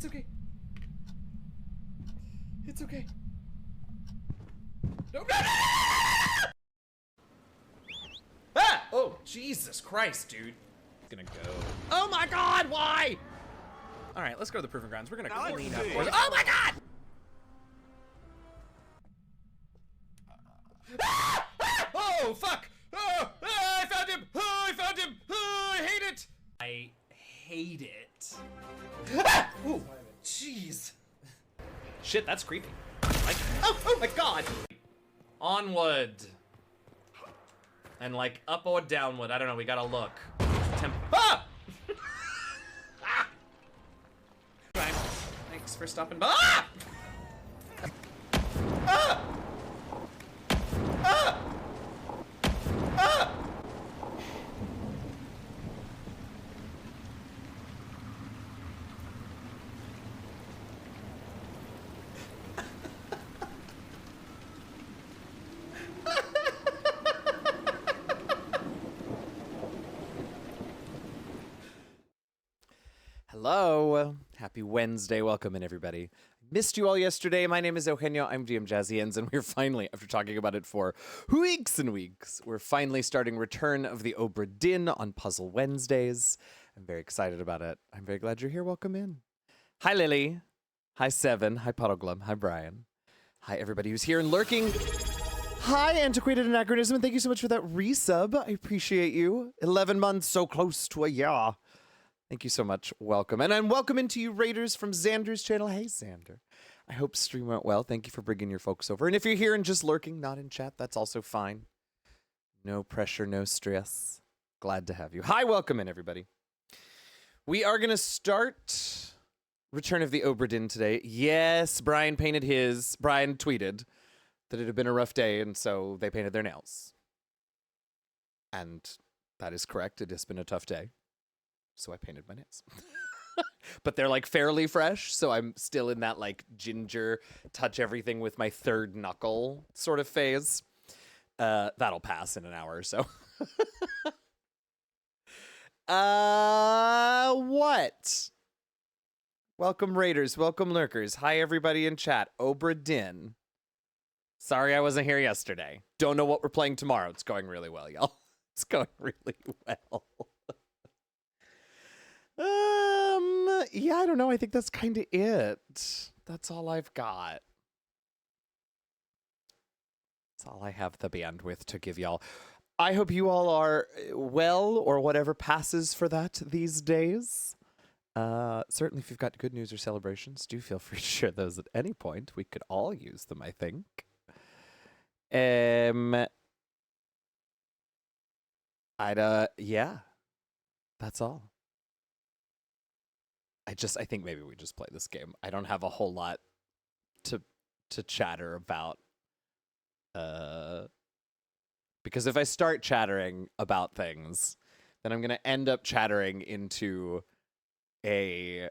It's okay. It's okay. No, no, no! Ah! Oh, Jesus Christ, dude. It's gonna go. Oh my God, why? All right, let's go to the proving grounds. We're gonna clean up. Oh my God! Ah! Ah! Oh, fuck! Oh, ah, I found him! Oh, I found him! Oh, I hate it! I hate it. Ah! Ooh, jeez. Shit, that's creepy. Like, oh my God! Onward. And like up or downward, I don't know, we gotta look. Ah! Ah! Thanks for stopping by. Ah! Ah! Ah! Ah! Hello, happy Wednesday, welcome in everybody. Missed you all yesterday. My name is Eugenio, I'm GM Jazzyens, and we're finally, after talking about it for weeks and weeks, we're finally starting Return of the Obra Dinn on Puzzle Wednesdays. I'm very excited about it. I'm very glad you're here, welcome in. Hi Lily, hi Seven, hi Puddleglum, hi Brian. Hi everybody who's here and lurking. Hi Antiquated Anachronism, and thank you so much for that resub. I appreciate you. 11 months, so close to a year. Thank you so much. Welcome. And I'm welcoming to you Raiders from Xander's channel. Hey, Xander. I hope stream went well. Thank you for bringing your folks over. And if you're here and just lurking, not in chat, that's also fine. No pressure, no stress. Glad to have you. Hi, welcome in, everybody. We are going to start Return of the Obra Dinn today. Yes, Brian painted his. Brian tweeted that it had been a rough day, and so they painted their nails. And that is correct. It has been a tough day. So I painted my nails. But they're like fairly fresh, so I'm still in that like ginger, touch everything with my third knuckle sort of phase. That'll pass in an hour or so. What? Welcome Raiders, welcome lurkers. Hi everybody in chat. Obra Dinn. Sorry I wasn't here yesterday. Don't know what we're playing tomorrow. It's going really well, y'all. It's going really well. Yeah, I don't know. I think that's kind of it. That's all I've got. That's all I have the bandwidth to give y'all. I hope you all are well, or whatever passes for that these days. Certainly if you've got good news or celebrations, do feel free to share those at any point. We could all use them, I think. Yeah, that's all. I think maybe we just play this game. I don't have a whole lot to chatter about. Because if I start chattering about things, then I'm going to end up chattering into a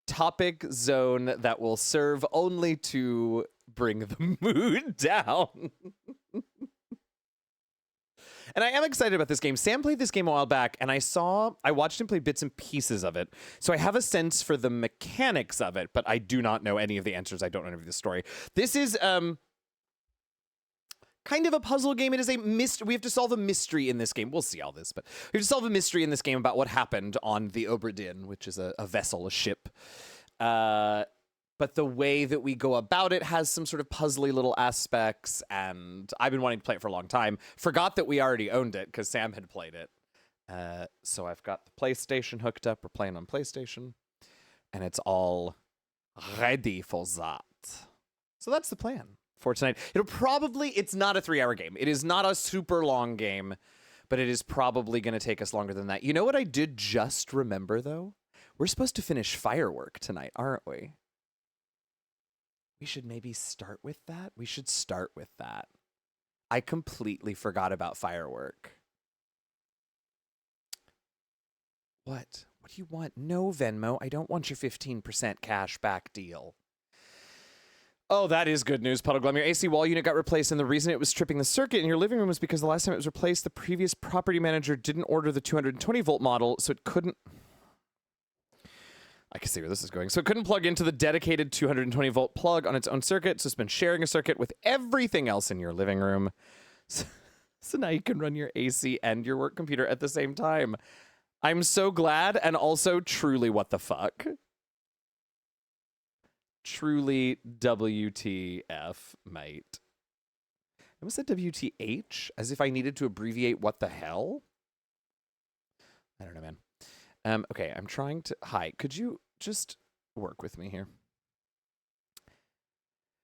topic zone that will serve only to bring the mood down. And I am excited about this game. Sam played this game a while back, and I watched him play bits and pieces of it. So I have a sense for the mechanics of it, but I do not know any of the answers. I don't know any of the story. This is kind of a puzzle game. It is a mystery. We have to solve a mystery in this game. We'll see all this, but we have to solve a mystery in this game about what happened on the Obra Dinn, which is a vessel, a ship. But the way that we go about it has some sort of puzzly little aspects, and I've been wanting to play it for a long time. Forgot that we already owned it because Sam had played it. So I've got the PlayStation hooked up. We're playing on PlayStation, and it's all ready for that. So that's the plan for tonight. It's not a 3-hour game. It is not a super long game, but it is probably going to take us longer than that. You know what I did just remember, though? We're supposed to finish Firework tonight, aren't we? We should maybe start with that. We should start with that. I completely forgot about Firework. What? What do you want? No, Venmo. I don't want your 15% cash back deal. Oh, that is good news, Puddleglum. Your AC wall unit got replaced, and the reason it was tripping the circuit in your living room was because the last time it was replaced, the previous property manager didn't order the 220-volt model, so it couldn't... I can see where this is going. So it couldn't plug into the dedicated 220 volt plug on its own circuit, so it's been sharing a circuit with everything else in your living room. So now you can run your AC and your work computer at the same time. I'm so glad, and also truly what the fuck. Truly WTF, mate. I almost said WTH, as if I needed to abbreviate what the hell. I don't know, man. Okay, I'm trying to... Hi, could you just work with me here?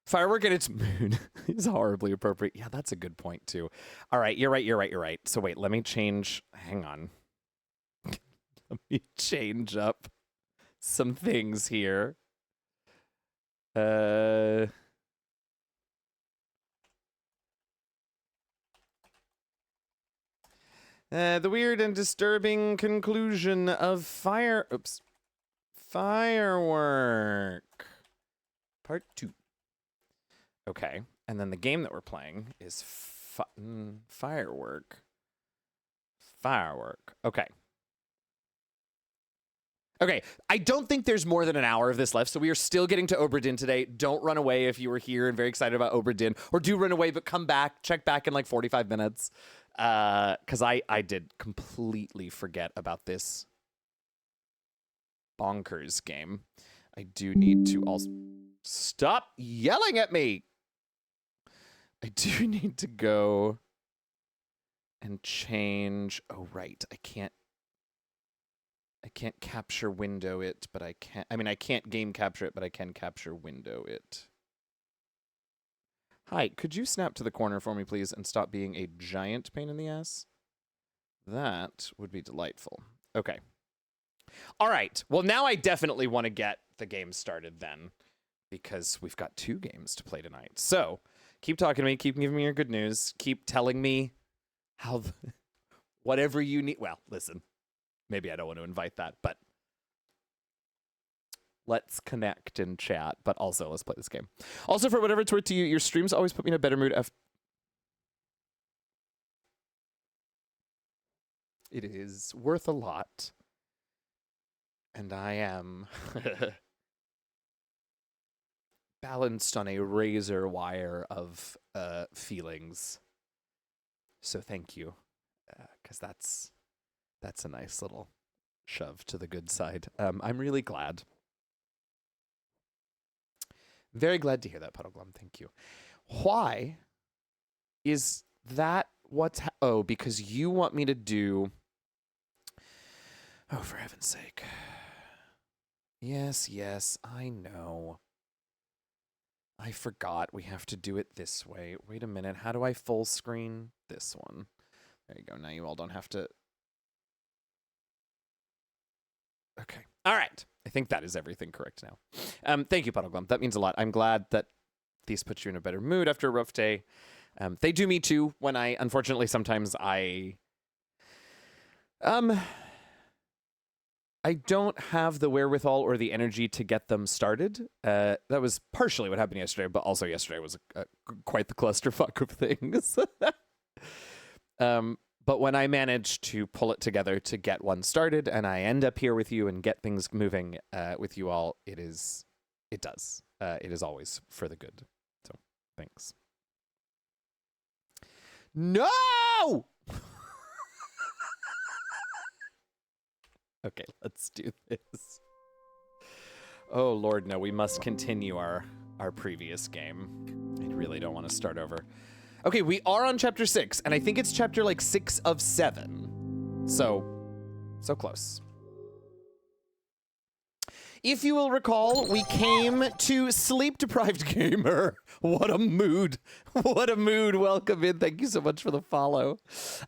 Firework at its moon is horribly appropriate. Yeah, that's a good point, too. All right, you're right. So wait, let me change... Hang on. Let me change up some things here. The weird and disturbing conclusion of Firework. Part 2. Okay, and then the game that we're playing is Firework. Okay. Okay, I don't think there's more than an hour of this left, so we are still getting to Obra Dinn today. Don't run away if you were here and very excited about Obra Dinn, or do run away, but come back, check back in like 45 minutes, because I did completely forget about this bonkers game. I do need to also... Stop yelling at me! I do need to go and change... Oh, right, I can't capture window it, but I can't... I mean, I can't game capture it, but I can capture window it. Hi, could you snap to the corner for me, please, and stop being a giant pain in the ass? That would be delightful. Okay. All right. Well, now I definitely want to get the game started then, because we've got 2 games to play tonight. So, keep talking to me. Keep giving me your good news. Keep telling me how... whatever you need... Well, listen. Maybe I don't want to invite that, but let's connect and chat. But also, let's play this game. Also, for whatever it's worth to you, your streams always put me in a better mood. It is worth a lot. And I am balanced on a razor wire of feelings. So thank you, because that's a nice little shove to the good side. I'm really glad. Very glad to hear that, Puddleglum. Thank you. Why is that what's... Oh, because you want me to do... Oh, for heaven's sake. Yes, I know. I forgot we have to do it this way. Wait a minute. How do I full screen this one? There you go. Now you all don't have to... Okay. All right. I think that is everything correct now. Thank you, Puddleglum. That means a lot. I'm glad that these put you in a better mood after a rough day. They do me too when unfortunately, sometimes I don't have the wherewithal or the energy to get them started. That was partially what happened yesterday, but also yesterday was quite the clusterfuck of things. But when I manage to pull it together to get one started, and I end up here with you and get things moving with you all, it does. It is always for the good. So, thanks. No! Okay, let's do this. Oh, Lord, no, we must continue our previous game. I really don't want to start over. Okay, we are on chapter 6, and I think it's chapter, like, 6 of 7. So close. If you will recall, we came to Sleep-Deprived Gamer. What a mood. What a mood. Welcome in. Thank you so much for the follow.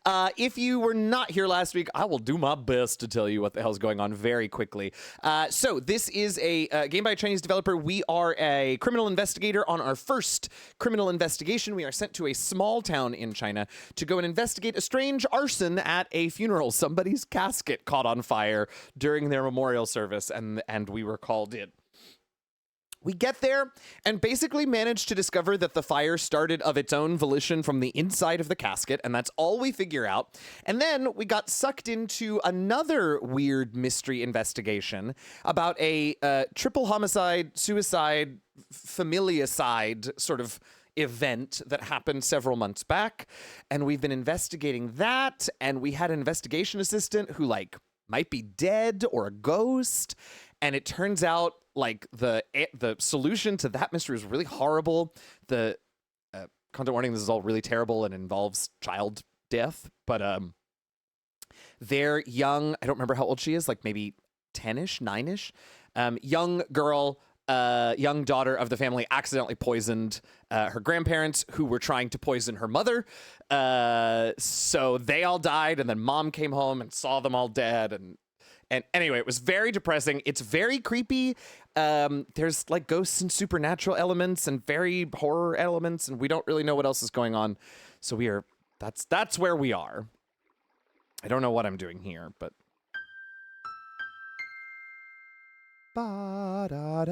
If you were not here last week, I will do my best to tell you what the hell's going on very quickly. So this is a game by a Chinese developer. We are a criminal investigator on our first criminal investigation. We are sent to a small town in China to go and investigate a strange arson at a funeral. Somebody's casket caught on fire during their memorial service, and we were called in. We get there and basically manage to discover that the fire started of its own volition from the inside of the casket, and that's all we figure out. And then we got sucked into another weird mystery investigation about a triple homicide, suicide, familicide sort of event that happened several months back. And we've been investigating that, and we had an investigation assistant who, like, might be dead or a ghost. And it turns out, like, the solution to that mystery is really horrible. The content warning, this is all really terrible and involves child death. But their young, I don't remember how old she is, like maybe 10-ish, 9-ish, young girl, young daughter of the family accidentally poisoned her grandparents, who were trying to poison her mother. So they all died, and then mom came home and saw them all dead. And anyway, it was very depressing. It's very creepy. There's like ghosts and supernatural elements and very horror elements, and we don't really know what else is going on. So that's where we are. I don't know what I'm doing here, but ba-da-da-dum,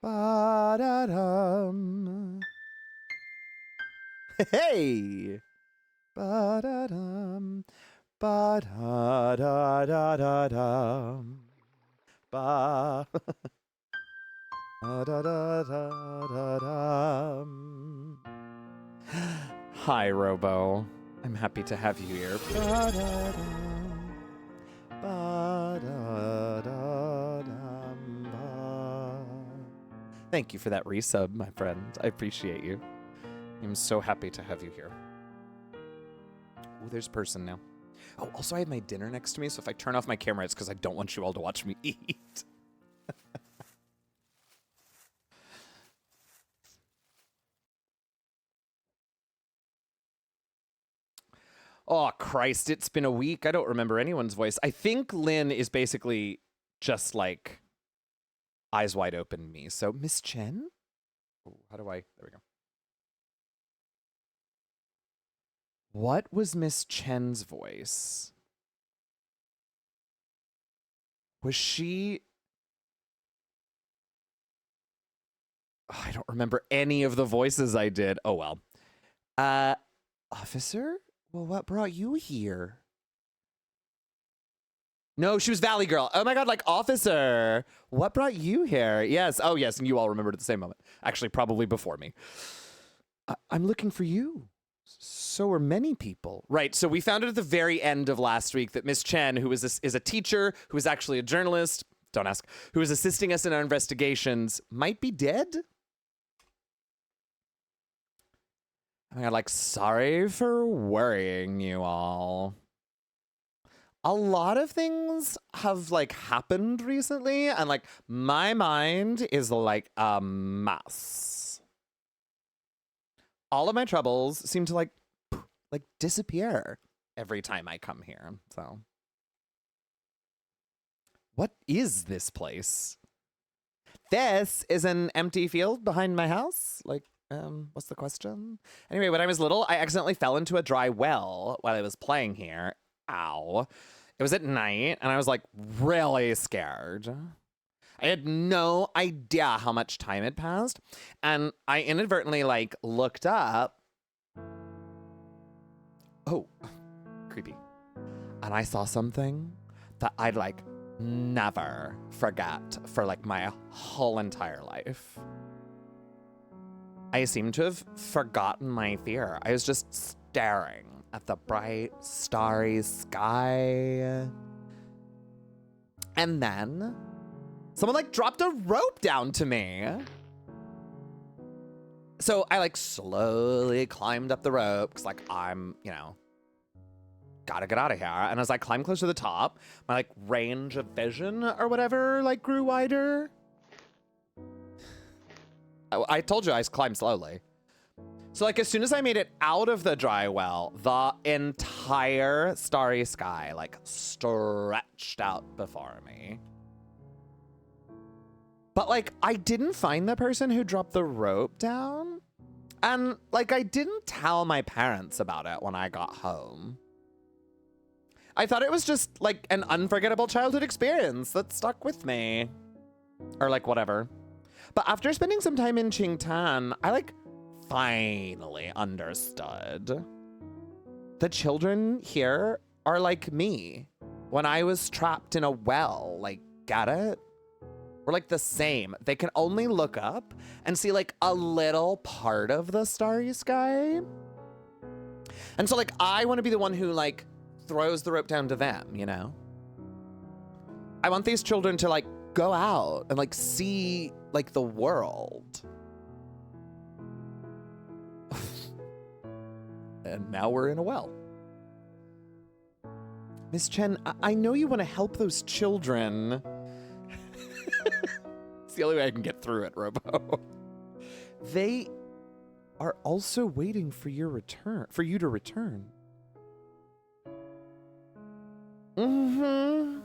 ba-da-dum. Hey, ba-da-dum. Ba-da-da-da-da-dum. Ba. Da-da-da-da-da-dum. Hi, Robo. I'm happy to have you here. Ba-da-dum. Ba-da-da-dum. Ba. Thank you for that resub, my friend. I appreciate you. I'm so happy to have you here. Oh, there's a person now. Oh, also I have my dinner next to me, so if I turn off my camera, it's because I don't want you all to watch me eat. Oh, Christ, it's been a week. I don't remember anyone's voice. I think Lynn is basically just like eyes wide open me. So, Miss Chen? Oh, how do I? There we go. What was Miss Chen's voice? Was she... Oh, I don't remember any of the voices I did. Oh, well. Officer? Well, what brought you here? No, she was Valley Girl. Oh my God, like, officer, what brought you here? Yes. Oh, yes, and you all remembered at the same moment. Actually, probably before me. I'm looking for you. So are many people. Right, so we found out at the very end of last week that Miss Chen, who is a teacher, who is actually a journalist, don't ask, who is assisting us in our investigations, might be dead? I mean, like, sorry for worrying you all. A lot of things have, like, happened recently, and, like, my mind is, like, a mess. All of my troubles seem to, like disappear every time I come here, so. What is this place? This is an empty field behind my house? Like, what's the question? Anyway, when I was little, I accidentally fell into a dry well while I was playing here. Ow. It was at night, and I was, like, really scared. I had no idea how much time had passed, and I inadvertently, like, looked up. Oh, creepy. And I saw something that I'd, like, never forget for, like, my whole entire life. I seem to have forgotten my fear. I was just staring at the bright, starry sky. And then someone, like, dropped a rope down to me. So I, like, slowly climbed up the rope because, like, I'm, you know, gotta get out of here. And as I climbed closer to the top, my, like, range of vision or whatever, like, grew wider. I told you I climbed slowly. So, like, as soon as I made it out of the dry well, the entire starry sky, like, stretched out before me. But, like, I didn't find the person who dropped the rope down. And, like, I didn't tell my parents about it when I got home. I thought it was just, like, an unforgettable childhood experience that stuck with me. or like whatever. But after spending some time in Qingtan, I like finally understood. The children here are like me when I was trapped in a well. Like, get it? We're like the same. They can only look up and see like a little part of the starry sky. And so like I want to be the one who like throws the rope down to them, you know? I want these children to like go out and like see like the world. And now we're in a well. Miss Chen, I know you want to help those children. It's the only way I can get through it, Robo. They are also waiting for your return, for you to return. Mm-hmm.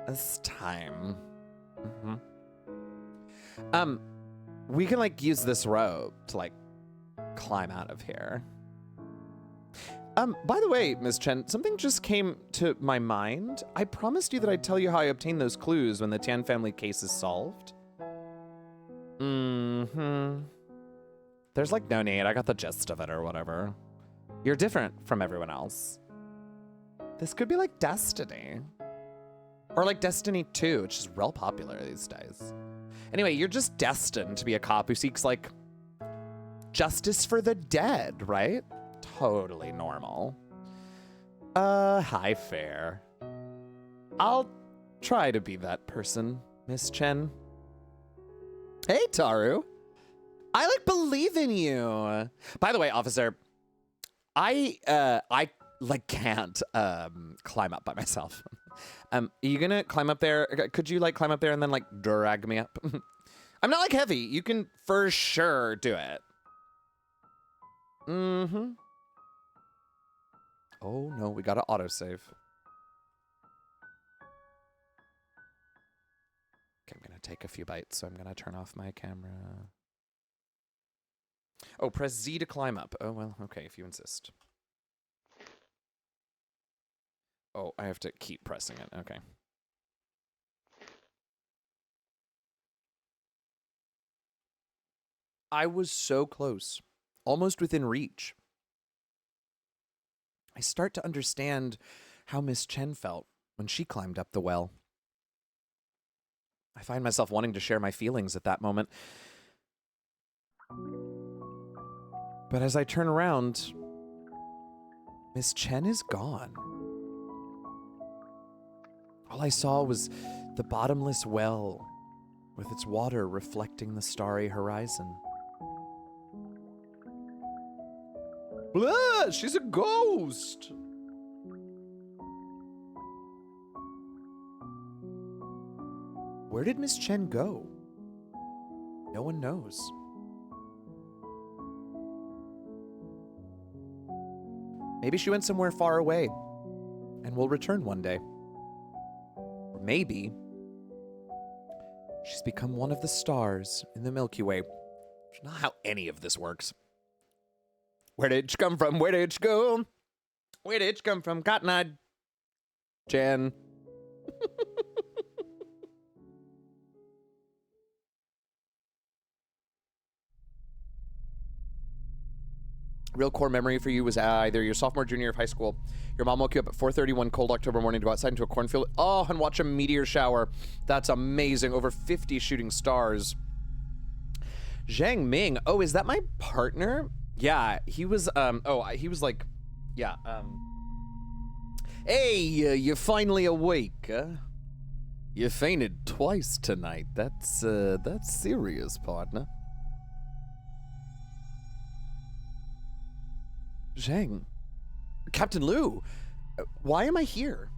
It's time. Mm-hmm. We can like use this rope to like climb out of here. By the way, Miss Chen, something just came to my mind. I promised you that I'd tell you how I obtained those clues when the Tian family case is solved. Mm-hmm. There's like no need. I got the gist of it or whatever. You're different from everyone else. This could be like Destiny. Or like Destiny 2, which is real popular these days. Anyway, you're just destined to be a cop who seeks like justice for the dead, right? Totally normal. Hi, fair. I'll try to be that person, Miss Chen. Hey, Taru. I like believe in you. By the way, officer, I like can't climb up by myself. Are you gonna climb up there? Could you like climb up there and then like drag me up? I'm not like heavy. You can for sure do it. Mm-hmm. Oh no, we gotta autosave. Okay, I'm gonna take a few bites, so I'm gonna turn off my camera. Oh, press Z to climb up. Oh, well, okay, if you insist. Oh, I have to keep pressing it. Okay. I was so close, almost within reach. I start to understand how Miss Chen felt when she climbed up the well. I find myself wanting to share my feelings at that moment. But as I turn around, Miss Chen is gone. All I saw was the bottomless well with its water reflecting the starry horizon. Blah! She's a ghost! Where did Miss Chen go? No one knows. Maybe she went somewhere far away and will return one day. Or maybe she's become one of the stars in the Milky Way. It's not how any of this works. Where did it come from? Where did it go? Where did it come from? Cotton Eye Jen. Real core memory for you was either your sophomore, junior of high school. Your mom woke you up at 4:30 one cold October morning to go outside into a cornfield. Oh, and watch a meteor shower. That's amazing. Over 50 shooting stars. Zhang Ming. Oh, is that my partner? Yeah, he was, he was like, yeah, Hey, you're finally awake, huh? You fainted twice tonight. That's serious, partner. Zhang. Captain Liu, why am I here?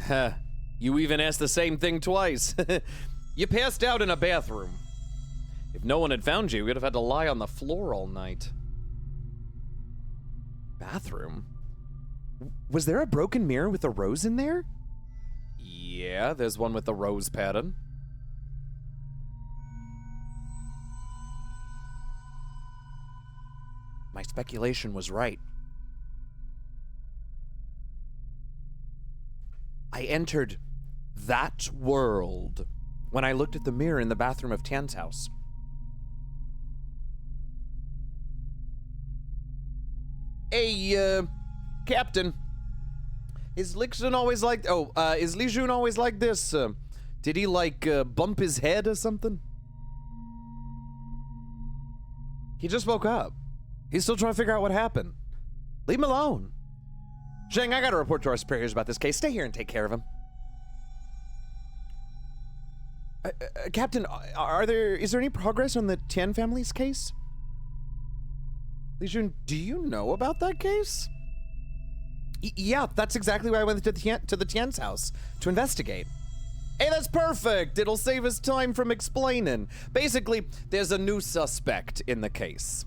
Huh. You even asked the same thing twice. You passed out in a bathroom. If no one had found you, we'd have had to lie on the floor all night. Bathroom? Was there a broken mirror with a rose in there? Yeah, there's one with the rose pattern. My speculation was right. I entered that world when I looked at the mirror in the bathroom of Tian's house. Hey, Captain. Is Lixun always like... is Li Jun always like this? Did he, bump his head or something? He just woke up. He's still trying to figure out what happened. Leave him alone. Zheng, I gotta report to our superiors about this case. Stay here and take care of him. Captain, is there any progress on the Tian family's case? Li Jun, do you know about that case? Yeah, that's exactly why I went to the Tian's house, to investigate. Hey, that's perfect! It'll save us time from explaining. Basically, there's a new suspect in the case.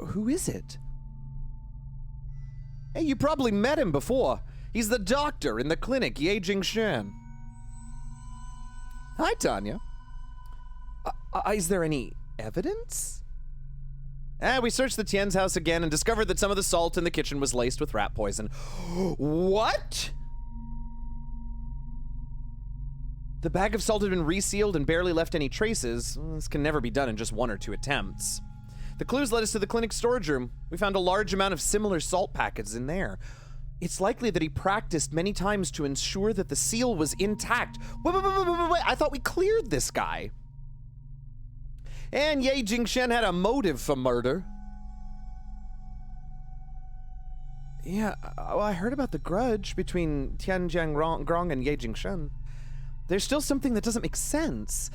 Who is it? Hey, you probably met him before. He's the doctor in the clinic, Ye Jingshan. Hi, Tanya. Is there any evidence? We searched the Tian's house again and discovered that some of the salt in the kitchen was laced with rat poison. What? The bag of salt had been resealed and barely left any traces. This can never be done in just 1 or 2 attempts. The clues led us to the clinic's storage room. We found a large amount of similar salt packets in there. It's likely that he practiced many times to ensure that the seal was intact. Wait, I thought we cleared this guy. And Ye Jingshan had a motive for murder. Yeah, well, I heard about the grudge between Tian Jiangrong and Ye Jingshan. There's still something that doesn't make sense.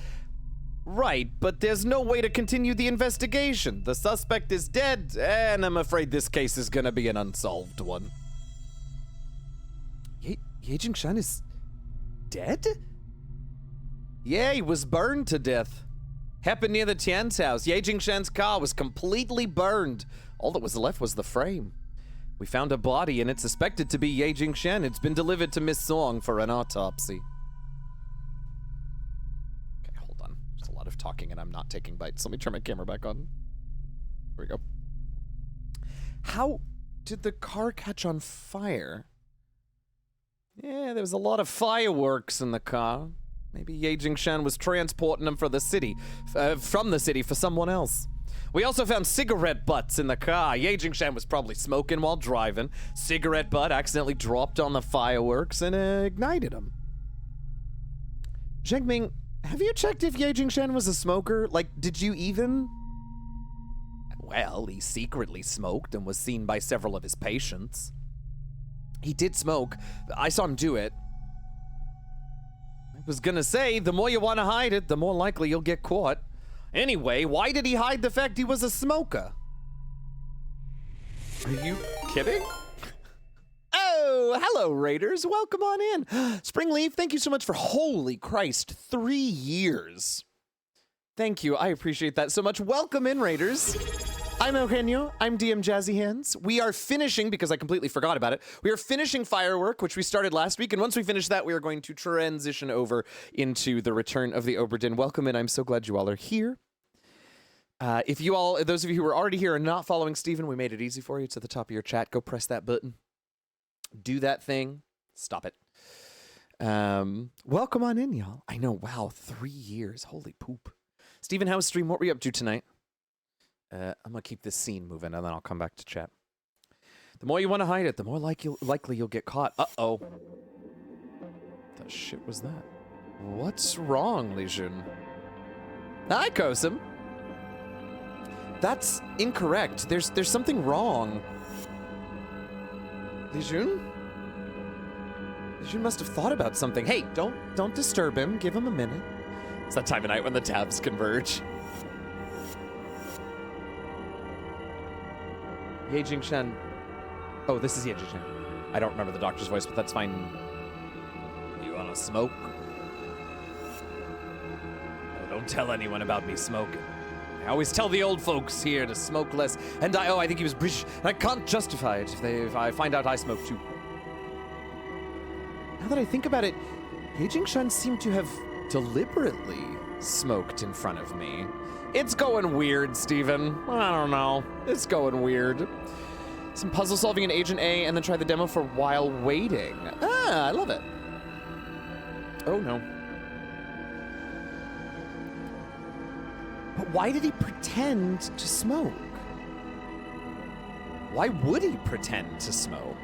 Right, but there's no way to continue the investigation. The suspect is dead, and I'm afraid this case is gonna be an unsolved one. Ye Jingshan is dead? Yeah, he was burned to death. Happened near the Tian's house. Ye Jingshan's car was completely burned. All that was left was the frame. We found a body, and it's suspected to be Ye Jingshan. It's been delivered to Miss Song for an autopsy. Okay, hold on. There's a lot of talking, and I'm not taking bites. Let me turn my camera back on. Here we go. How did the car catch on fire? Yeah, there was a lot of fireworks in the car. Maybe Ye Jingshan was transporting them from the city for someone else. We also found cigarette butts in the car. Ye Jingshan was probably smoking while driving. Cigarette butt accidentally dropped on the fireworks and ignited them. Zhengming, have you checked if Ye Jingshan was a smoker? Did you even? Well, he secretly smoked and was seen by several of his patients. He did smoke. I saw him do it. I was gonna say, the more you want to hide it, the more likely you'll get caught. Anyway, why did he hide the fact he was a smoker? Are you kidding? Oh, hello, Raiders. Welcome on in. Springleaf, thank you so much for, holy Christ, 3 years. Thank you. I appreciate that so much. Welcome in, Raiders. I'm Eugenio. I'm DM Jazzy Hands. We are finishing, because I completely forgot about it, we are finishing Firework, which we started last week, and once we finish that, we are going to transition over into the return of the Obra Dinn. Welcome in. I'm so glad you all are here. If you all, those of you who are already here and not following Steven, we made it easy for you. It's at the top of your chat. Go press that button. Do that thing. Stop it. Welcome on in, y'all. I know, wow, 3 years. Holy poop. Steven, how's stream? What were you up to tonight? I'm gonna keep this scene moving, and then I'll come back to chat. The more you want to hide it, the more likely you'll get caught. Uh-oh. The shit was that? What's wrong, Li Jun? Hi, Kosim. That's incorrect. There's something wrong. Li Jun? Li Jun must have thought about something. Hey, don't disturb him. Give him a minute. It's that time of night when the tabs converge. Ye Jingshan. Oh, this is Ye Jingshan. I don't remember the doctor's voice, but that's fine. You wanna smoke? Oh, don't tell anyone about me smoking. I always tell the old folks here to smoke less. And I think he was British. And I can't justify it if I find out I smoke too. Now that I think about it, Ye Jingshan seemed to have deliberately smoked in front of me. It's going weird, Steven. I don't know. It's going weird. Some puzzle solving in Agent A and then try the demo for while waiting. Yeah, I love it. Oh, no. But why did he pretend to smoke? Why would he pretend to smoke?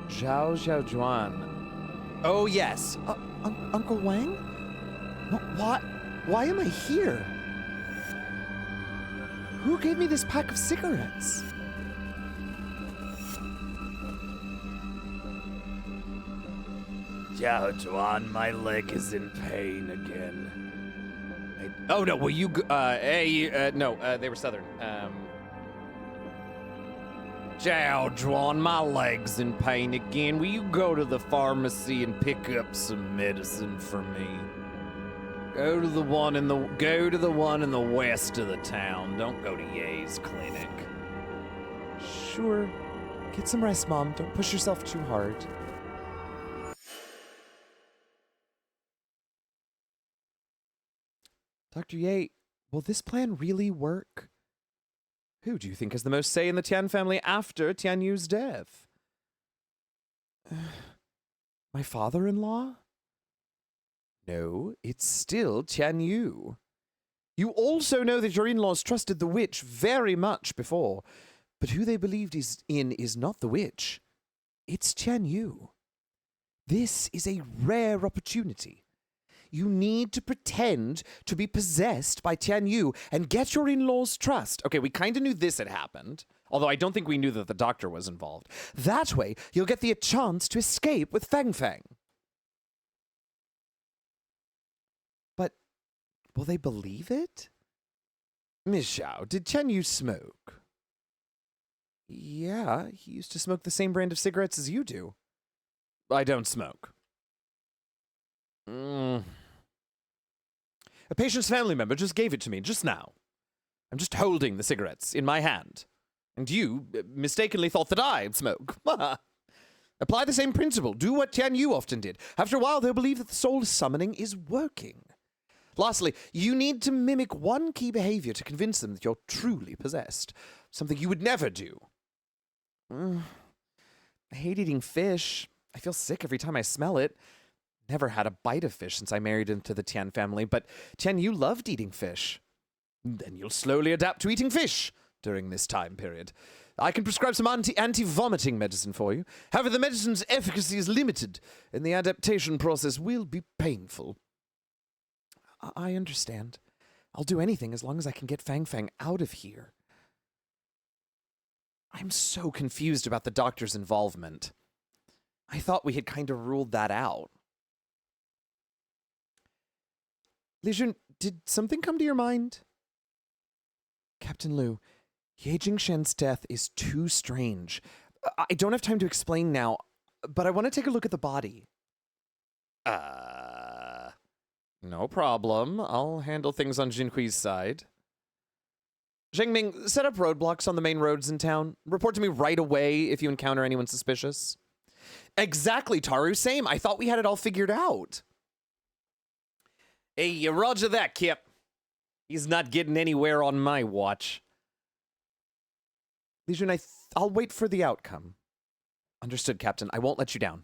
Zhao Zhaojuan. Oh, yes. Uncle Wang? Why am I here? Who gave me this pack of cigarettes? Zhaojuan, my leg is in pain again. Oh, no, will you... no, they were Southern. Zhaojuan, my leg's in pain again. Will you go to the pharmacy and pick up some medicine for me? Go to the one in the west of the town. Don't go to Ye's clinic. Sure. Get some rest, Mom. Don't push yourself too hard. Dr. Ye, will this plan really work? Who do you think has the most say in the Tian family after Tian Yu's death? My father-in-law? No, it's still Tian Yu. You also know that your in-laws trusted the witch very much before, but who they believed is not the witch. It's Tian Yu. This is a rare opportunity. You need to pretend to be possessed by Tian Yu and get your in-laws' trust. Okay, we kind of knew this had happened, although I don't think we knew that the doctor was involved. That way, you'll get the chance to escape with Fang Fang. But will they believe it? Miss Zhao, did Tian Yu smoke? Yeah, he used to smoke the same brand of cigarettes as you do. I don't smoke. A patient's family member just gave it to me just now. I'm just holding the cigarettes in my hand. And you mistakenly thought that I smoke. Apply the same principle. Do what Tian Yu often did. After a while, they'll believe that the soul summoning is working. Lastly, you need to mimic one key behavior to convince them that you're truly possessed. Something you would never do. I hate eating fish. I feel sick every time I smell it. Never had a bite of fish since I married into the Tian family, but Tian Yu loved eating fish. Then you'll slowly adapt to eating fish during this time period. I can prescribe some anti-vomiting medicine for you. However, the medicine's efficacy is limited, and the adaptation process will be painful. I understand. I'll do anything as long as I can get Fang Fang out of here. I'm so confused about the doctor's involvement. I thought we had kind of ruled that out. Li Jun, did something come to your mind? Captain Liu, Ye Jingshen's death is too strange. I don't have time to explain now, but I want to take a look at the body. No problem. I'll handle things on Jinhui's side. Zhengming, set up roadblocks on the main roads in town. Report to me right away if you encounter anyone suspicious. Exactly, Taru. Same. I thought we had it all figured out. Hey, roger that, Kip. He's not getting anywhere on my watch. Li Jun, I'll wait for the outcome. Understood, Captain. I won't let you down.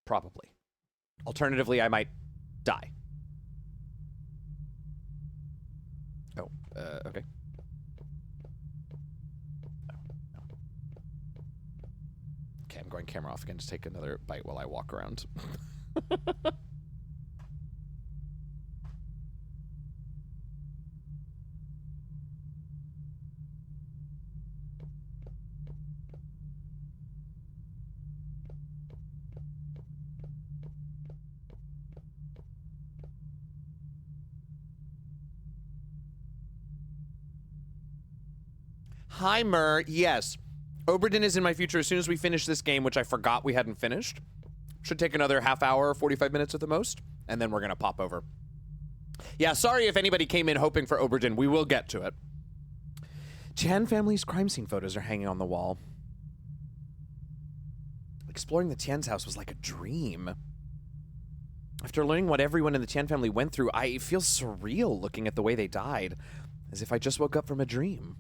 Probably. Alternatively, I might die. Oh, okay. No. Okay, I'm going camera off again to take another bite while I walk around. Hi, Mur. Yes. Obra Dinn is in my future as soon as we finish this game, which I forgot we hadn't finished. Should take another half hour, 45 minutes at the most, and then we're going to pop over. Yeah, sorry if anybody came in hoping for Obra Dinn. We will get to it. Tian family's crime scene photos are hanging on the wall. Exploring the Tian's house was like a dream. After learning what everyone in the Chan family went through, I feel surreal looking at the way they died, as if I just woke up from a dream.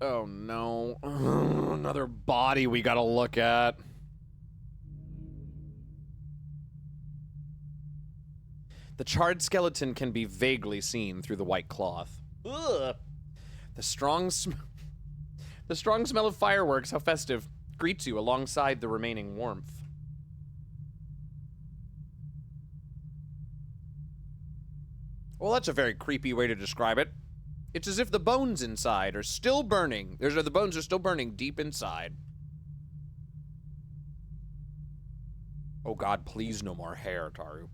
Oh no. Another body we gotta look at. The charred skeleton can be vaguely seen through the white cloth. Ugh. The strong smell of fireworks, how festive, greets you alongside the remaining warmth. Well, that's a very creepy way to describe it. It's as if the bones inside are still burning. The bones are still burning deep inside. Oh God, please no more hair, Taru.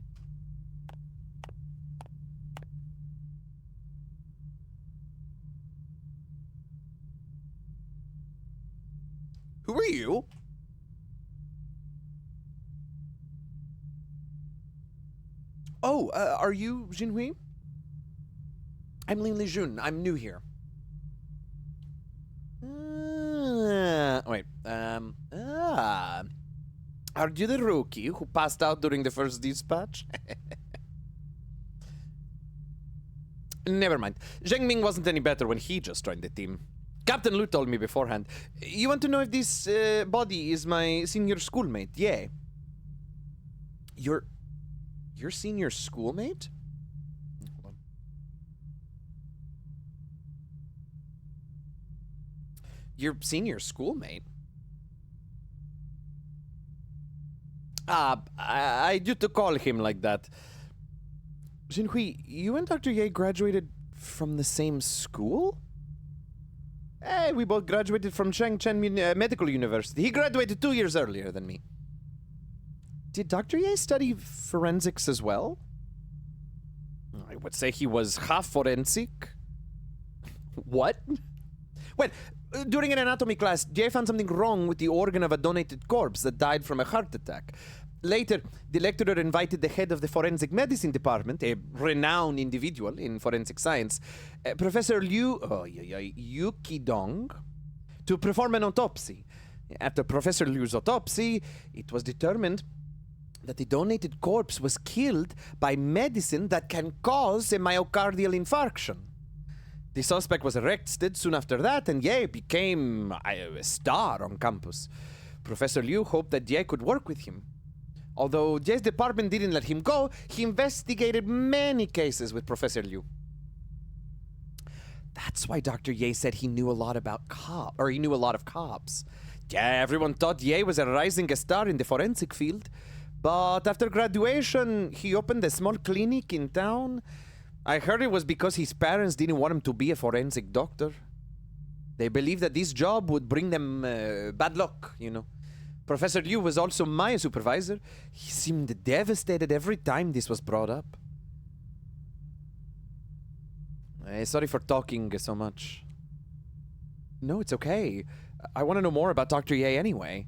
Who are you? Oh, are you Jinhui? I'm Lin Li Jun. I'm new here. Are you the rookie who passed out during the first dispatch? Never mind. Zheng Ming wasn't any better when he just joined the team. Captain Lu told me beforehand. You want to know if this body is my senior schoolmate? Yeah. Your senior schoolmate? Hold on. Your senior schoolmate? I used to call him like that. Jinhui, you and Dr. Ye graduated from the same school? Hey, we both graduated from Chengchen Medical University. He graduated 2 years earlier than me. Did Dr. Ye study forensics as well? I would say he was half forensic. What? Well, during an anatomy class, Ye found something wrong with the organ of a donated corpse that died from a heart attack. Later, the lecturer invited the head of the forensic medicine department, a renowned individual in forensic science, Professor Liu Yukidong, to perform an autopsy. After Professor Liu's autopsy, it was determined that the donated corpse was killed by medicine that can cause a myocardial infarction. The suspect was arrested soon after that, and Ye became a star on campus. Professor Liu hoped that Ye could work with him. Although Ye's department didn't let him go, he investigated many cases with Professor Liu. That's why Dr. Ye said he knew a lot about he knew a lot of cops. Yeah, everyone thought Ye was a rising star in the forensic field. But after graduation, he opened a small clinic in town. I heard it was because his parents didn't want him to be a forensic doctor. They believed that this job would bring them bad luck, you know. Professor Liu was also my supervisor. He seemed devastated every time this was brought up. Sorry for talking so much. No, it's okay. I want to know more about Dr. Ye anyway.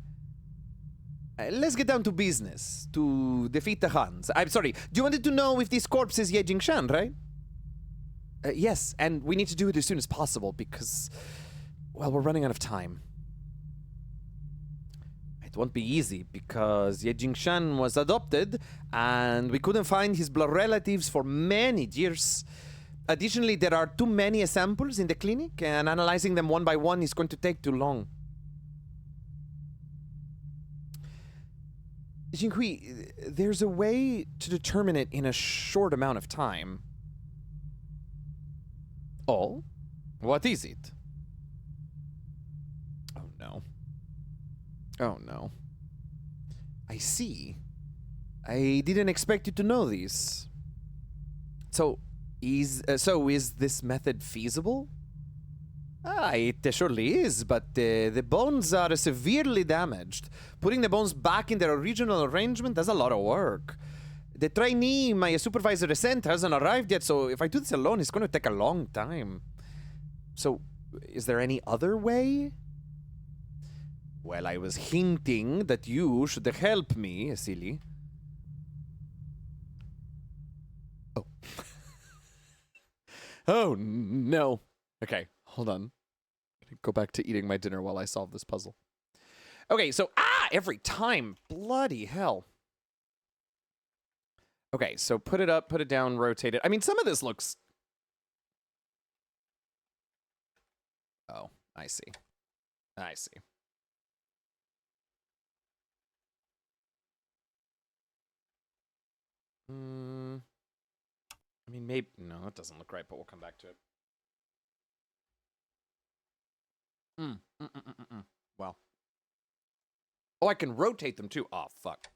Let's get down to business. To defeat the Hans. I'm sorry, you wanted to know if this corpse is Ye Jingshan, right? Yes, and we need to do it as soon as possible because, well, we're running out of time. It won't be easy because Ye Jingshan was adopted and we couldn't find his blood relatives for many years. Additionally, there are too many samples in the clinic and analyzing them one by one is going to take too long. Jinhui, there's a way to determine it in a short amount of time. Oh? What is it? Oh no. Oh no. I see. I didn't expect you to know this. So is this method feasible? It surely is, but the bones are severely damaged. Putting the bones back in their original arrangement is a lot of work. The trainee my supervisor sent hasn't arrived yet, so if I do this alone, it's going to take a long time. So, is there any other way? Well, I was hinting that you should help me, silly. Oh. Oh, no. Okay, hold on. Go back to eating my dinner while I solve this puzzle. Okay, so, every time. Bloody hell. Okay, so put it up, put it down, rotate it. I mean, some of this looks... Oh, I see. I see. I mean, maybe... No, that doesn't look right, but we'll come back to it. Well. Oh, I can rotate them, too. Oh, fuck.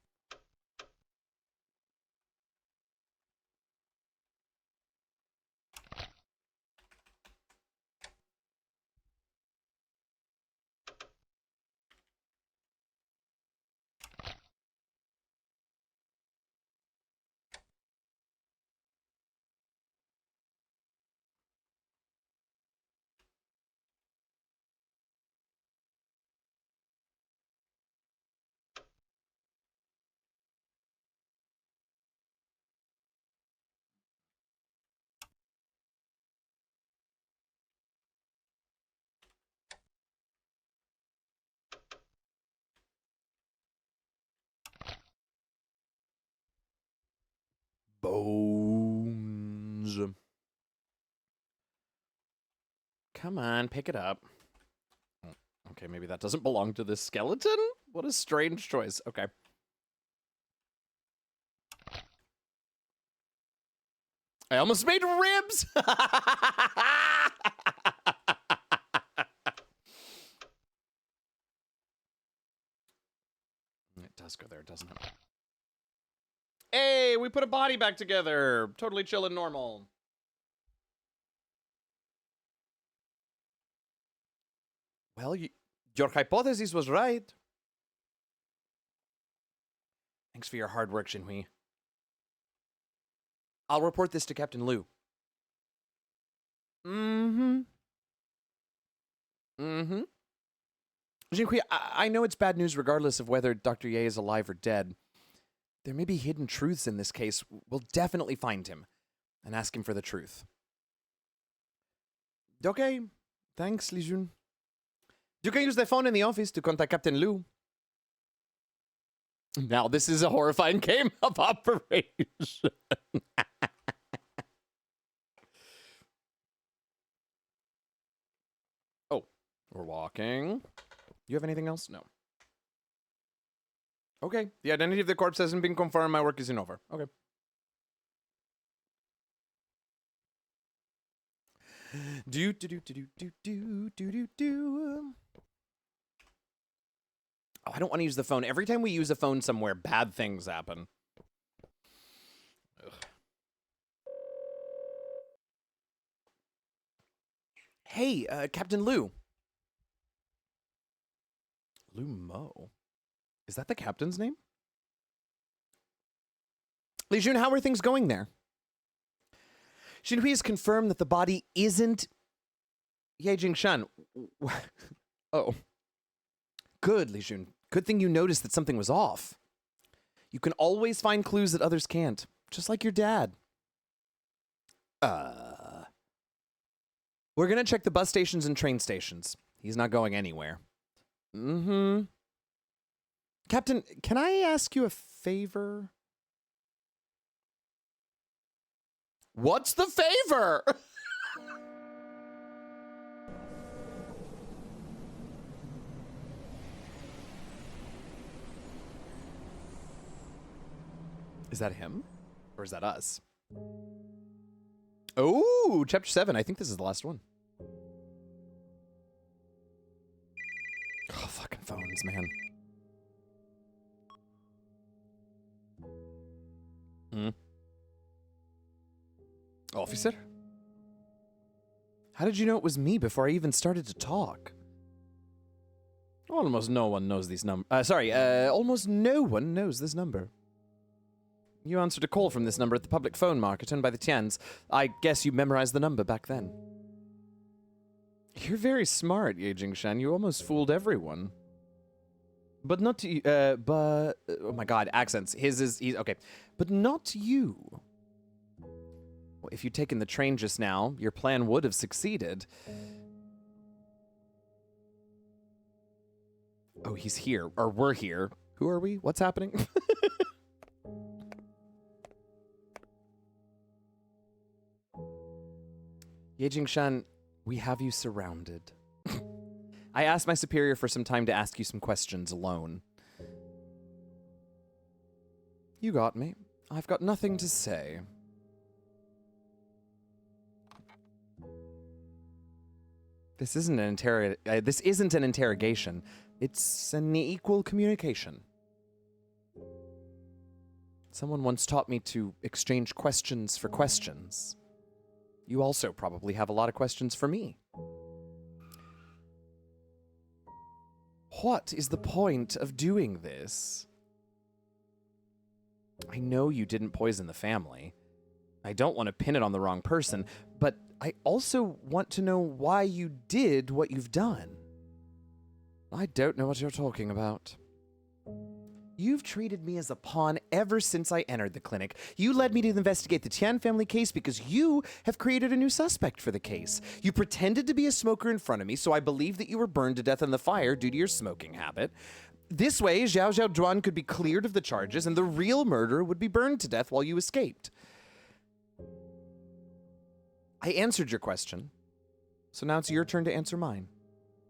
Bones. Come on, pick it up. Oh, okay, maybe that doesn't belong to this skeleton? What a strange choice. Okay. I almost made ribs! It does go there, doesn't it? Hey, we put a body back together. Totally chill and normal. Well, your hypothesis was right. Thanks for your hard work, Xinhui. I'll report this to Captain Liu. Xinhui, I know it's bad news regardless of whether Dr. Ye is alive or dead. There may be hidden truths in this case. We'll definitely find him and ask him for the truth. Okay. Thanks, Li Jun. You can use the phone in the office to contact Captain Liu. Now this is a horrifying game of operation. Oh, we're walking. You have anything else? No. Okay. The identity of the corpse hasn't been confirmed. My work isn't over. Okay. Do. Oh, I don't want to use the phone. Every time we use a phone somewhere, bad things happen. Ugh. Hey, Captain Liu. Liu Mo. Is that the captain's name? Li Jun, how are things going there? Xinhui has confirmed that the body isn't Ye Jingshan. Oh. Good, Li Jun. Good thing you noticed that something was off. You can always find clues that others can't. Just like your dad. We're gonna check the bus stations and train stations. He's not going anywhere. Captain, can I ask you a favor? What's the favor? Is that him? Or is that us? Oh, chapter 7. I think this is the last one. Oh, fucking phones, man. Officer? How did you know it was me before I even started to talk? Almost no one knows these almost no one knows this number. You answered a call from this number at the public phone market owned by the Tians. I guess you memorized the number back then. You're very smart, Ye Jingshan. You almost fooled everyone. But not you, oh my god, accents. He's okay. But not you. Well, if you'd taken the train just now, your plan would have succeeded. Oh, he's here. Or we're here. Who are we? What's happening? Ye Jingshan, we have you surrounded. I asked my superior for some time to ask you some questions alone. You got me. I've got nothing to say. This isn't an interrogation. It's an equal communication. Someone once taught me to exchange questions for questions. You also probably have a lot of questions for me. What is the point of doing this? I know you didn't poison the family. I don't want to pin it on the wrong person, but I also want to know why you did what you've done. I don't know what you're talking about. You've treated me as a pawn ever since I entered the clinic. You led me to investigate the Tian family case because you have created a new suspect for the case. You pretended to be a smoker in front of me, so I believed that you were burned to death in the fire due to your smoking habit. This way, Zhao Zhaojuan could be cleared of the charges, and the real murderer would be burned to death while you escaped. I answered your question, so now it's your turn to answer mine.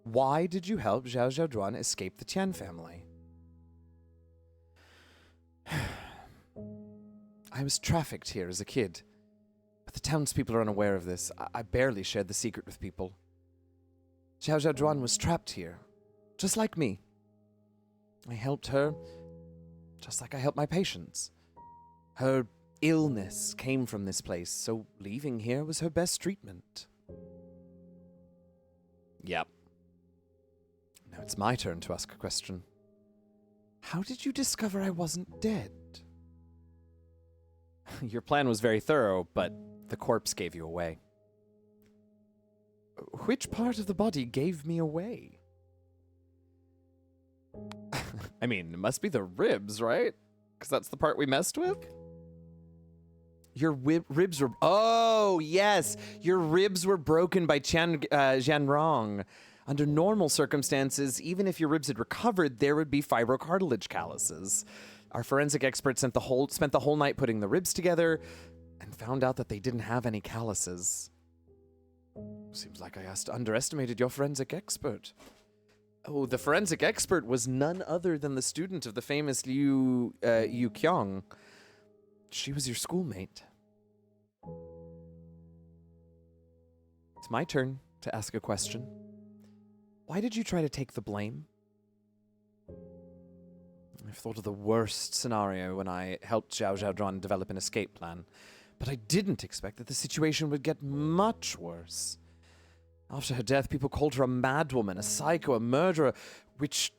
Why did you help Zhao Zhaojuan escape the Tian family? I was trafficked here as a kid, but the townspeople are unaware of this. I barely shared the secret with people. Zhao Zhaojuan was trapped here, just like me. I helped her, just like I helped my patients. Her illness came from this place, so leaving here was her best treatment. Yep. Now it's my turn to ask a question. How did you discover I wasn't dead? Your plan was very thorough, but the corpse gave you away. Which part of the body gave me away? I mean, it must be the ribs, right? Because that's the part we messed with? Your ribs were... Oh, yes! Your ribs were broken by Jianrong. Under normal circumstances, even if your ribs had recovered, there would be fibrocartilage calluses. Our forensic expert spent the whole night putting the ribs together and found out that they didn't have any calluses. Seems like I underestimated your forensic expert. Oh, the forensic expert was none other than the student of the famous Liu Qiong. She was your schoolmate. It's my turn to ask a question. Why did you try to take the blame? I've thought of the worst scenario when I helped Zhao Zhaojuan develop an escape plan, but I didn't expect that the situation would get much worse. After her death, people called her a madwoman, a psycho, a murderer, which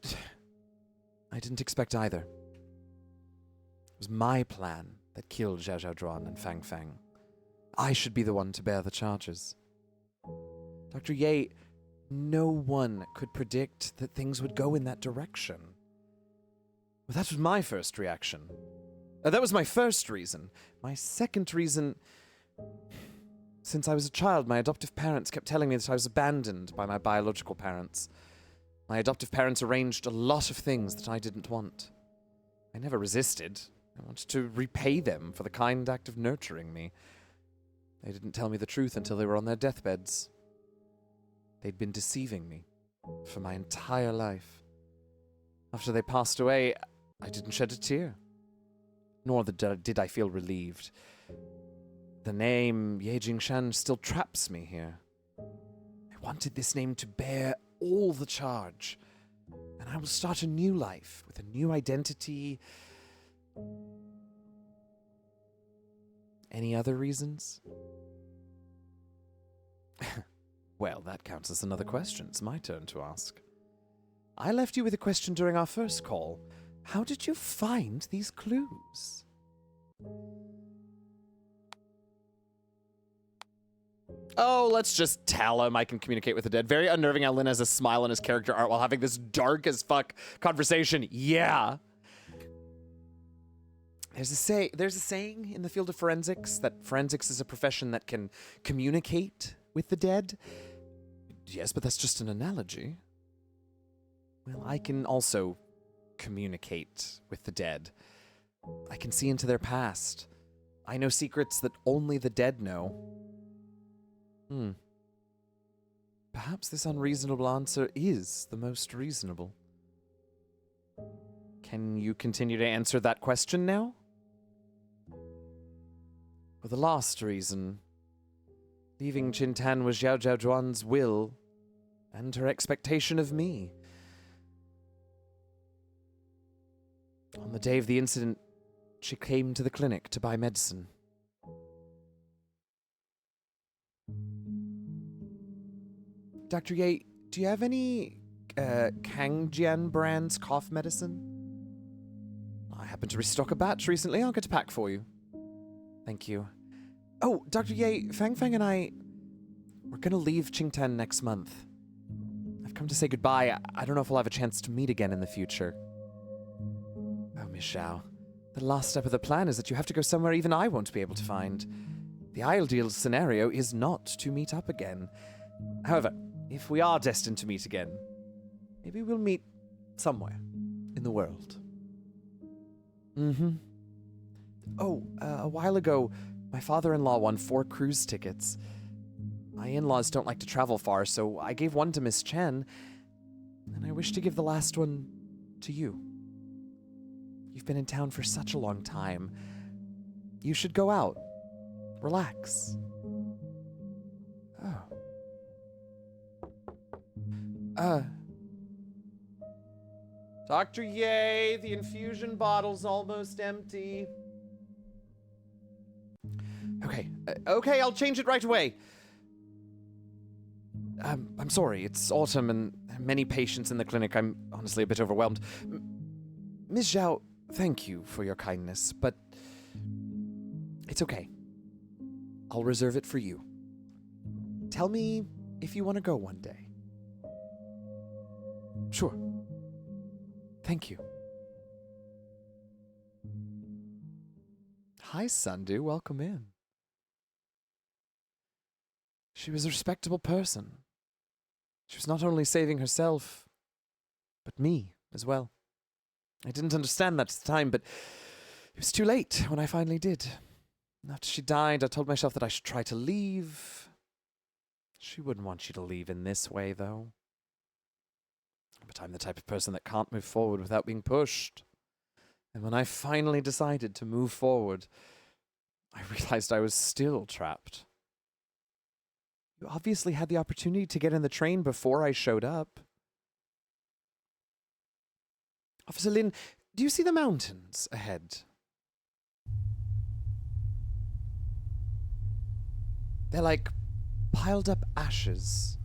I didn't expect either. It was my plan that killed Zhao Zhaojuan and Fang Fang. I should be the one to bear the charges. Dr. Ye, no one could predict that things would go in that direction. Well, that was my first reaction. That was my first reason. My second reason... Since I was a child, my adoptive parents kept telling me that I was abandoned by my biological parents. My adoptive parents arranged a lot of things that I didn't want. I never resisted. I wanted to repay them for the kind act of nurturing me. They didn't tell me the truth until they were on their deathbeds. They'd been deceiving me for my entire life. After they passed away, I didn't shed a tear. Nor did I feel relieved. The name Ye Jingshan still traps me here. I wanted this name to bear all the charge, and I will start a new life with a new identity. Any other reasons? Well, that counts as another question. It's my turn to ask. I left you with a question during our first call. How did you find these clues? Oh, let's just tell him I can communicate with the dead. Very unnerving how Lin has a smile on his character art while having this dark as fuck conversation. Yeah. There's a saying in the field of forensics that forensics is a profession that can communicate with the dead. Yes, but that's just an analogy. Well, I can also communicate with the dead. I can see into their past. I know secrets that only the dead know. Perhaps this unreasonable answer is the most reasonable. Can you continue to answer that question now? For the last reason, leaving Chintan was Xiao Zhaojuan's will and her expectation of me. On the day of the incident, she came to the clinic to buy medicine. Dr. Ye, do you have any Kangjian brand's cough medicine? I happened to restock a batch recently. I'll get a pack for you. Thank you. Oh, Dr. Ye, Fang Fang and I, we're gonna leave Qingtan next month. I've come to say goodbye. I don't know if we'll have a chance to meet again in the future. Oh, Miss Zhao, the last step of the plan is that you have to go somewhere even I won't be able to find. The ideal scenario is not to meet up again. However, if we are destined to meet again, maybe we'll meet somewhere in the world. Oh, a while ago, my father-in-law won 4 cruise tickets. My in-laws don't like to travel far, so I gave one to Miss Chen, and I wish to give the last one to you. You've been in town for such a long time. You should go out. Relax. Dr. Ye, the infusion bottle's almost empty. Okay, I'll change it right away. I'm sorry, it's autumn and many patients in the clinic. I'm honestly a bit overwhelmed. Ms. Zhao, thank you for your kindness, but it's okay. I'll reserve it for you. Tell me if you want to go one day. Sure. Thank you. Hi, Sundu. Welcome in. She was a respectable person. She was not only saving herself, but me as well. I didn't understand that at the time, but it was too late when I finally did. After she died, I told myself that I should try to leave. She wouldn't want you to leave in this way, though. But I'm the type of person that can't move forward without being pushed. And when I finally decided to move forward, I realized I was still trapped. You obviously had the opportunity to get in the train before I showed up. Officer Lin, do you see the mountains ahead? They're like piled up ashes.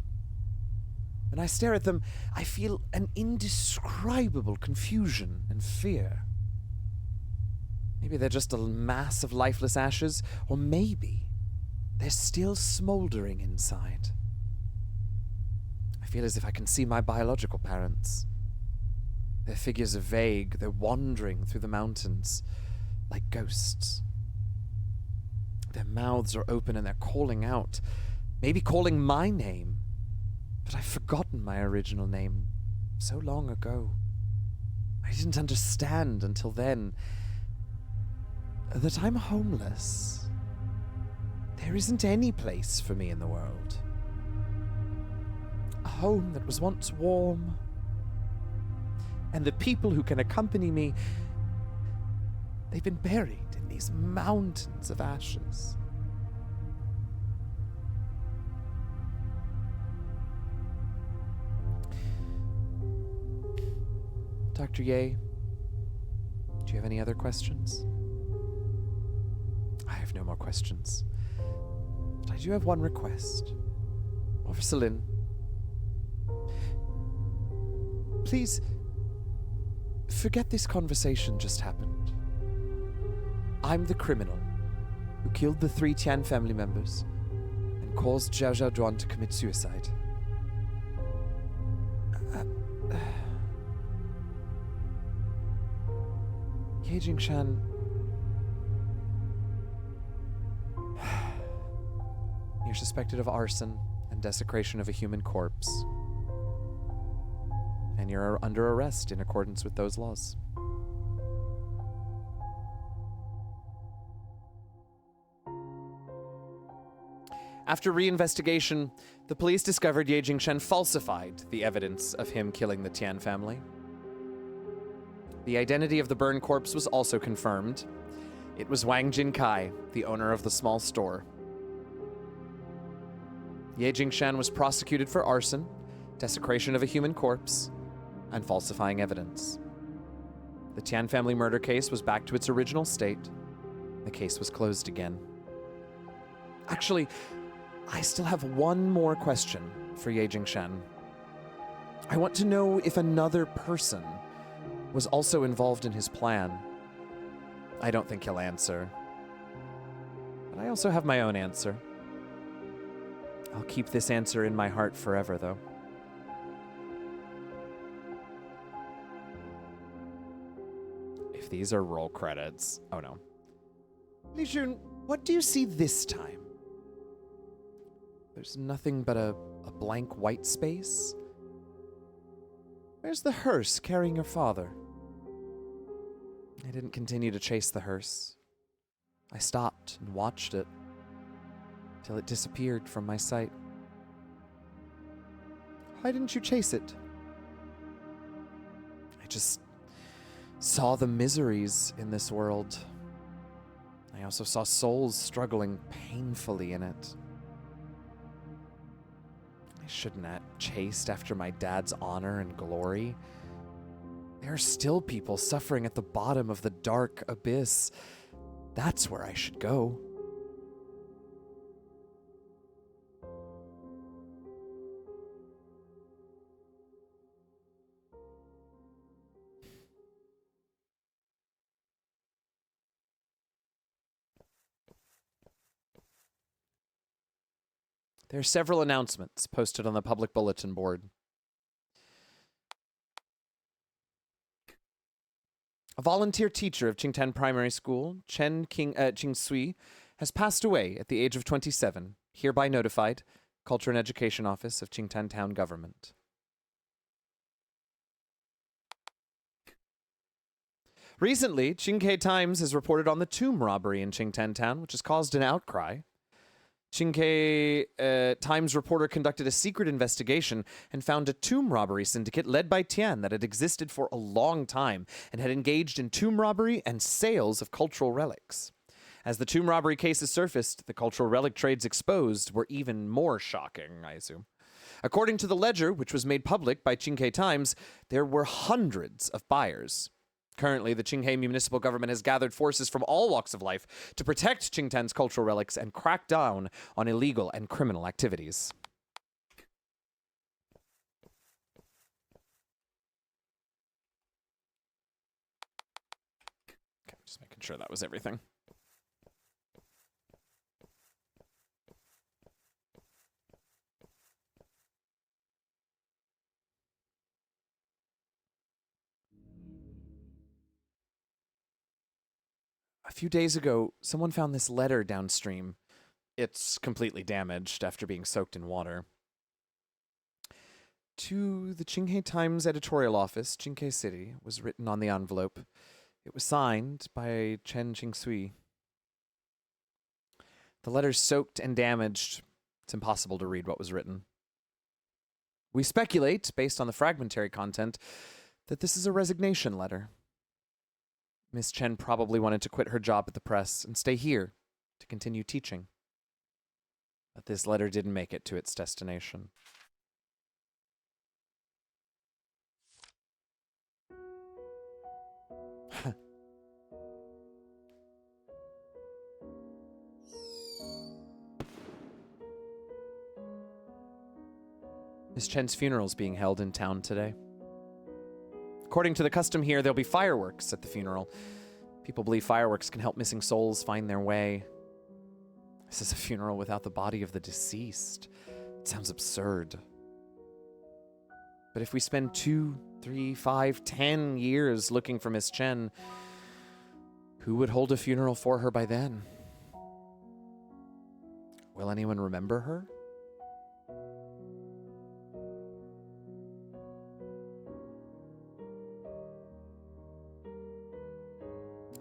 When I stare at them, I feel an indescribable confusion and fear. Maybe they're just a mass of lifeless ashes, or maybe they're still smoldering inside. I feel as if I can see my biological parents. Their figures are vague, they're wandering through the mountains like ghosts. Their mouths are open and they're calling out, maybe calling my name. But I've forgotten my original name so long ago. I didn't understand until then that I'm homeless. There isn't any place for me in the world. A home that was once warm. And the people who can accompany me, they've been buried in these mountains of ashes. Dr. Ye, do you have any other questions? I have no more questions. But I do have one request. Officer Lin, please forget this conversation just happened. I'm the criminal who killed the 3 Tian family members and caused Zhao Zhaojuan to commit suicide. Ye Jingshan, You're suspected of arson and desecration of a human corpse. And you're under arrest in accordance with those laws. After reinvestigation, the police discovered Ye Jingshen falsified the evidence of him killing the Tian family. The identity of the burned corpse was also confirmed. It was Wang Jinkai, the owner of the small store. Ye Jingshan was prosecuted for arson, desecration of a human corpse, and falsifying evidence. The Tian family murder case was back to its original state. The case was closed again. Actually, I still have one more question for Ye Jingshan. I want to know if another person was also involved in his plan. I don't think he'll answer. But I also have my own answer. I'll keep this answer in my heart forever, though. If these are roll credits... Oh, no. Li Jun, what do you see this time? There's nothing but a blank white space. Where's the hearse carrying your father? I didn't continue to chase the hearse. I stopped and watched it till it disappeared from my sight. Why didn't you chase it? I just saw the miseries in this world. I also saw souls struggling painfully in it. I shouldn't have chased after my dad's honor and glory. There are still people suffering at the bottom of the dark abyss. That's where I should go. There are several announcements posted on the public bulletin board. A volunteer teacher of Qingtan Primary School, Chen Qingsui, has passed away at the age of 27, hereby notified, Culture and Education Office of Qingtan Town Government. Recently, Qingke Times has reported on the tomb robbery in Qingtan Town, which has caused an outcry. Qingke Times reporter conducted a secret investigation and found a tomb robbery syndicate led by Tian that had existed for a long time and had engaged in tomb robbery and sales of cultural relics. As the tomb robbery cases surfaced, the cultural relic trades exposed were even more shocking, I assume. According to the ledger, which was made public by Qingke Times, there were hundreds of buyers. Currently, the Qinghe municipal government has gathered forces from all walks of life to protect Qingtan's cultural relics and crack down on illegal and criminal activities. Okay, just making sure that was everything. A few days ago, someone found this letter downstream. It's completely damaged after being soaked in water. To the Qinghe Times editorial office, Qinghe City, was written on the envelope. It was signed by Chen Qingsui. The letter's soaked and damaged. It's impossible to read what was written. We speculate, based on the fragmentary content, that this is a resignation letter. Miss Chen probably wanted to quit her job at the press and stay here to continue teaching. But this letter didn't make it to its destination. Miss Chen's funeral is being held in town today. According to the custom here, there'll be fireworks at the funeral. People believe fireworks can help missing souls find their way. This is a funeral without the body of the deceased. It sounds absurd. But if we spend 2, 3, 5, 10 years looking for Miss Chen, who would hold a funeral for her by then? Will anyone remember her?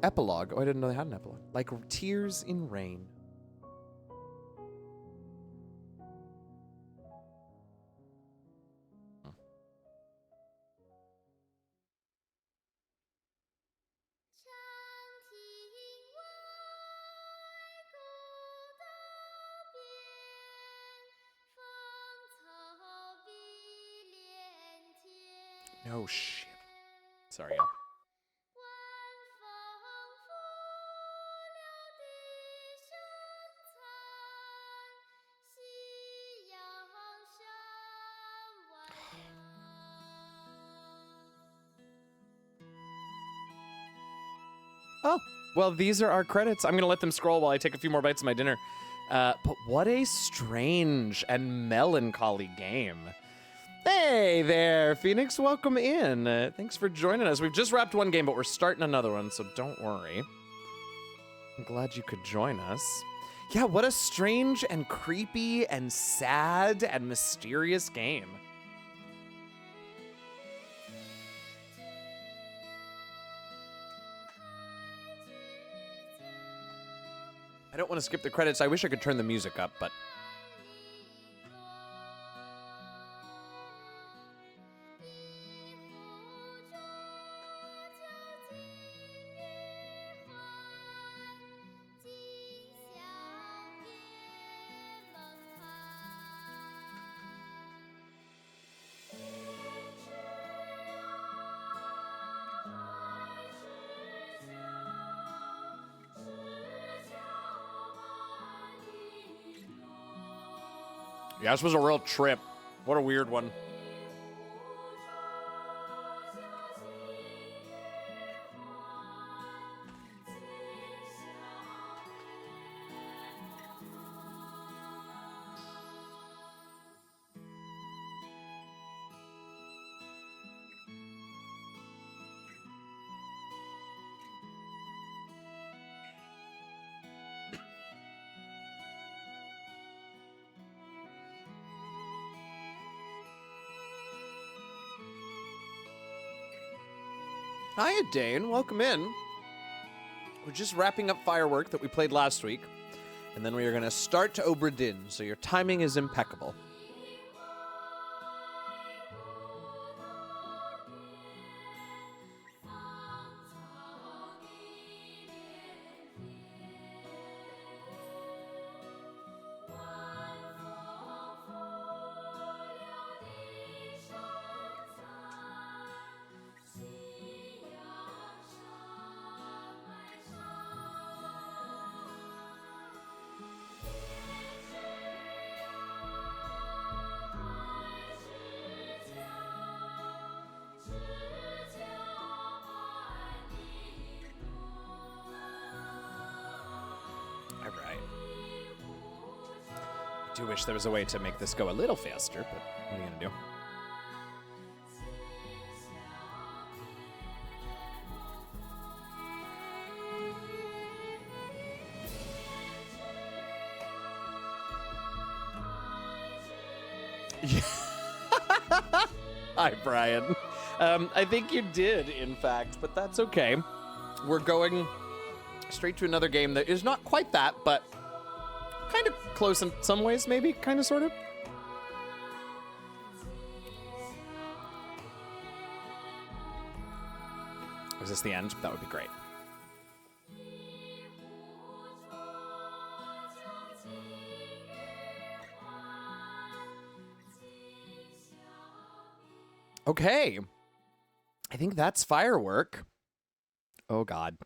Epilogue. Oh, I didn't know they had an epilogue. Like Tears in Rain. No shit. Sorry, y'all. Oh, well, these are our credits. I'm going to let them scroll while I take a few more bites of my dinner. But what a strange and melancholy game. Hey there, Phoenix. Welcome in. Thanks for joining us. We've just wrapped one game, but we're starting another one, so don't worry. I'm glad you could join us. Yeah, what a strange and creepy and sad and mysterious game. I don't want to skip the credits. I wish I could turn the music up, but... Yeah, this was a real trip. What a weird one. Hiya, Dane. Welcome in. We're just wrapping up Firework that we played last week, and then we are going to start to Obra Dinn, so your timing is impeccable. I do wish there was a way to make this go a little faster, but what are you gonna do? Hi, Brian. I think you did, in fact, but that's okay. We're going straight to another game that is not quite that, but kind of close in some ways, maybe, kind of, sort of. Is this the end? That would be great. Okay. I think that's Firework. Oh, God.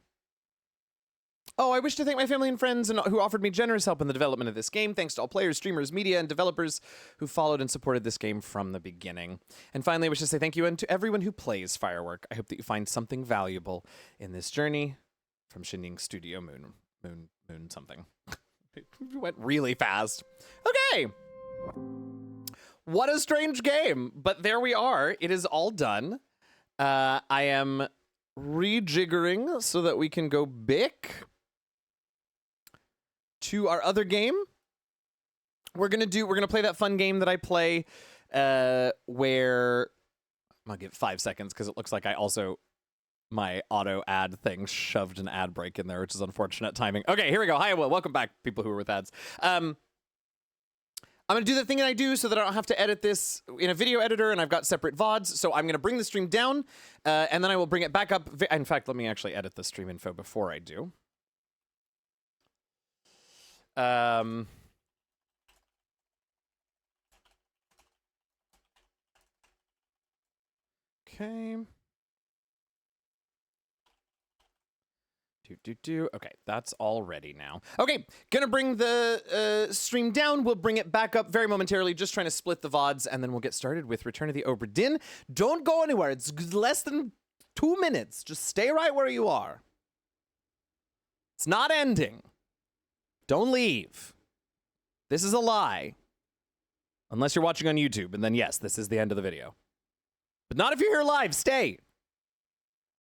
Oh, I wish to thank my family and friends who offered me generous help in the development of this game. Thanks to all players, streamers, media, and developers who followed and supported this game from the beginning. And finally, I wish to say thank you to everyone who plays Firework. I hope that you find something valuable in this journey. From Shinning Studio Moon something. It went really fast. Okay. What a strange game. But there we are. It is all done. I am rejiggering so that we can go back to our other game. we're gonna play that fun game that I play, where I'm gonna give 5 seconds because it looks like my auto ad thing shoved an ad break in there, which is unfortunate timing. Okay, here we go. Hi, welcome back, people who are with ads. I'm gonna do the thing that I do so that I don't have to edit this in a video editor, and I've got separate VODs. So I'm gonna bring the stream down, and then I will bring it back up. In fact, let me actually edit the stream info before I do. Okay. Okay, that's all ready now. Okay, gonna bring the stream down. We'll bring it back up very momentarily, just trying to split the VODs, and then we'll get started with Return of the Obra Dinn. Don't go anywhere. It's less than 2 minutes. Just stay right where you are. It's not ending. Don't leave. This is a lie. Unless you're watching on YouTube, and then yes, this is the end of the video. But not if you're here live. Stay.